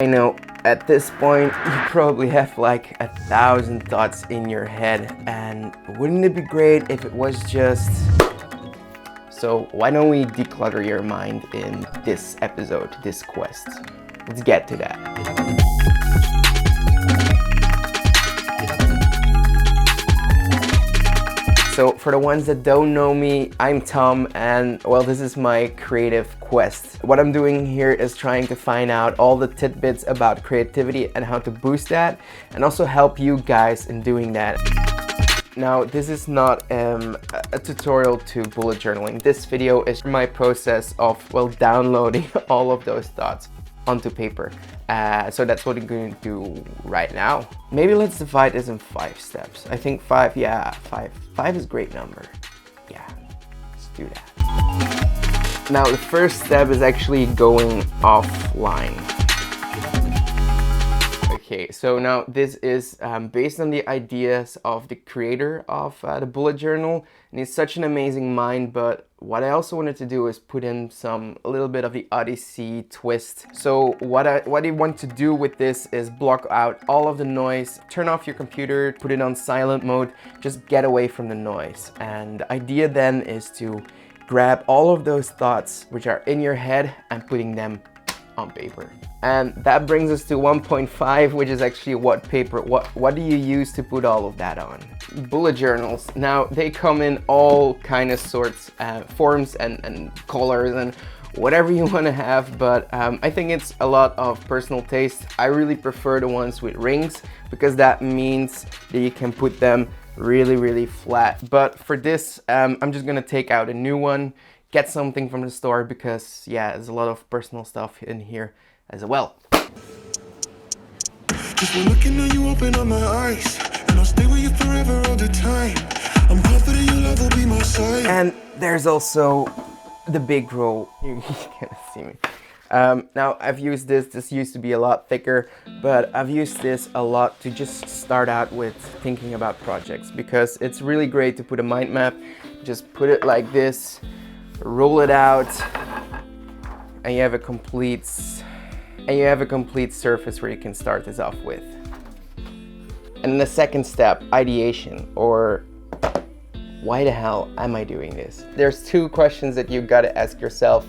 I know at this point you probably have like 1,000 thoughts in your head, and wouldn't it be great if it was just... So why don't we declutter your mind in this episode, this quest? Let's get to that. So for the ones that don't know me, I'm Tom, and well, this is my creative quest. What I'm doing here is trying to find out all the tidbits about creativity and how to boost that, and also help you guys in doing that. Now, this is not a tutorial to bullet journaling. This video is my process of, well, downloading all of those thoughts onto paper. So that's what I'm going to do right now. Maybe let's divide this in 5 steps. I think 5, yeah, 5. 5 is a great number. Yeah, let's do that. Now, the first step is actually going offline. Okay, so now this is based on the ideas of the creator of the bullet journal, and he's such an amazing mind. But what I also wanted to do is put in a little bit of the Odyssey twist. So what I want to do with this is block out all of the noise, turn off your computer, put it on silent mode, just get away from the noise. And the idea then is to grab all of those thoughts which are in your head and putting them on paper. And that brings us to 1.5, which is actually what do you use to put all of that on? Bullet journals. Now, they come in all kind of sorts, forms and colors and whatever you want to have, but I think it's a lot of personal taste. I really prefer the ones with rings, because that means that you can put them really flat. But for this, I'm just gonna take out a new one, get something from the store, because yeah, there's a lot of personal stuff in here as well. Just when looking at you, open up my eyes, and I'll stay with you forever all the time. I'm confident your love will be my side. And there's also the big roll. You can't see me. Now I've used this used to be a lot thicker, but I've used this a lot to just start out with thinking about projects, because it's really great to put a mind map. Just put it like this, roll it out, and you have a complete surface where you can start this off with. And the second step, ideation, or why the hell am I doing this? There's 2 questions that you gotta ask yourself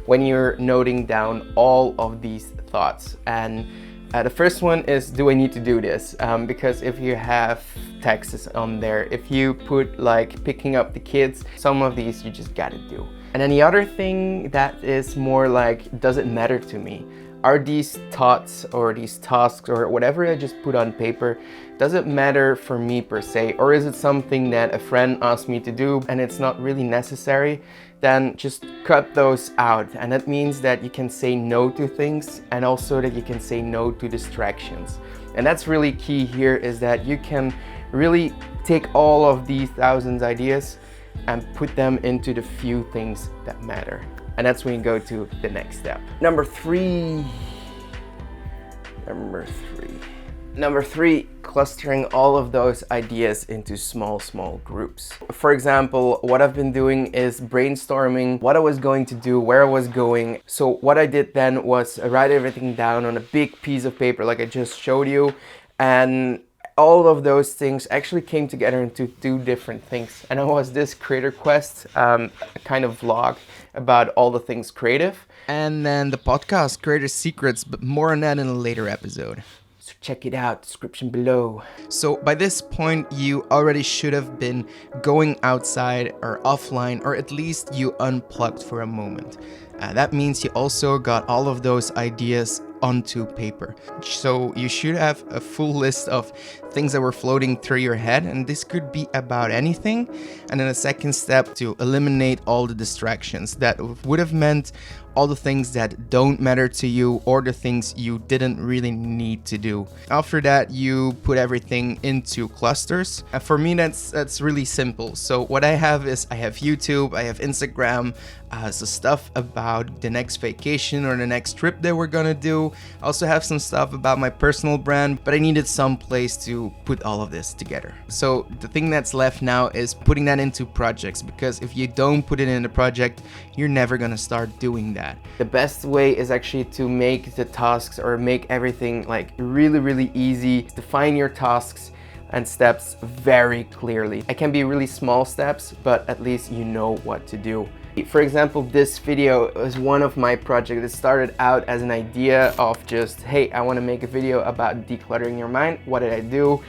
when you're noting down all of these thoughts. And the first one is, do I need to do this? Because if you have texts on there, if you put like picking up the kids, some of these you just gotta do. And then the other thing that is more like, does it matter to me? Are these thoughts or these tasks or whatever I just put on paper, does it matter for me per se? Or is it something that a friend asked me to do and it's not really necessary? Then just cut those out. And that means that you can say no to things, and also that you can say no to distractions. And that's really key here, is that you can really take all of these thousands ideas and put them into the few things that matter. And that's when you go to the next step. Number three, clustering all of those ideas into small groups. For example, what I've been doing is brainstorming what I was going to do, where I was going. So what I did then was write everything down on a big piece of paper like I just showed you, and all of those things actually came together into 2 different things. And it was this creator quest, a kind of vlog about all the things creative. And then the podcast, Creator Secrets, but more on that in a later episode. So check it out, description below. So by this point, you already should have been going outside or offline, or at least you unplugged for a moment. That means you also got all of those ideas onto paper. So you should have a full list of things that were floating through your head, and this could be about anything. And then a second step, to eliminate all the distractions. That would have meant all the things that don't matter to you, or the things you didn't really need to do. After that, you put everything into clusters. And for me, that's really simple. So what I have is, I have YouTube, I have Instagram, so stuff about the next vacation or the next trip that we're gonna do. video. I also have some stuff about my personal brand, but I needed some place to put all of this together. So the thing that's left now is putting that into projects, because if you don't put it in a project, you're never gonna start doing that. The best way is actually to make the tasks or make everything like really easy. Define your tasks and steps very clearly. It can be really small steps, but at least you know what to do. For example, this video is one of my projects. It started out as an idea of just, hey, I want to make a video about decluttering your mind. What did I do?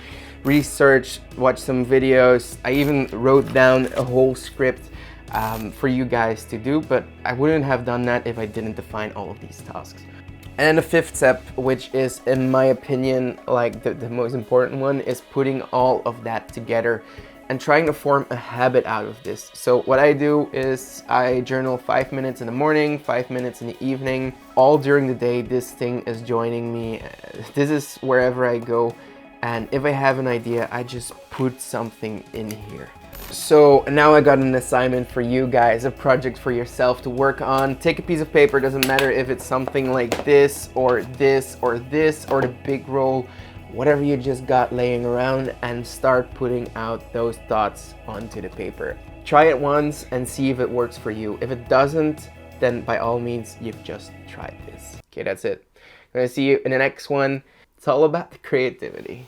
Research, watch some videos. I even wrote down a whole script for you guys to do, but I wouldn't have done that if I didn't define all of these tasks. And then the fifth step, which is in my opinion like the most important one, is putting all of that together and trying to form a habit out of this. So what I do is I journal 5 minutes in the morning, 5 minutes in the evening. All during the day, this thing is joining me. This is wherever I go. And if I have an idea, I just put something in here. So now I got an assignment for you guys, a project for yourself to work on. Take a piece of paper, doesn't matter if it's something like this or this or this or the big roll, whatever you just got laying around, and start putting out those thoughts onto the paper. Try it once and see if it works for you. If it doesn't, then by all means, you've just tried this. Okay, that's it. I'm gonna see you in the next one. It's all about the creativity.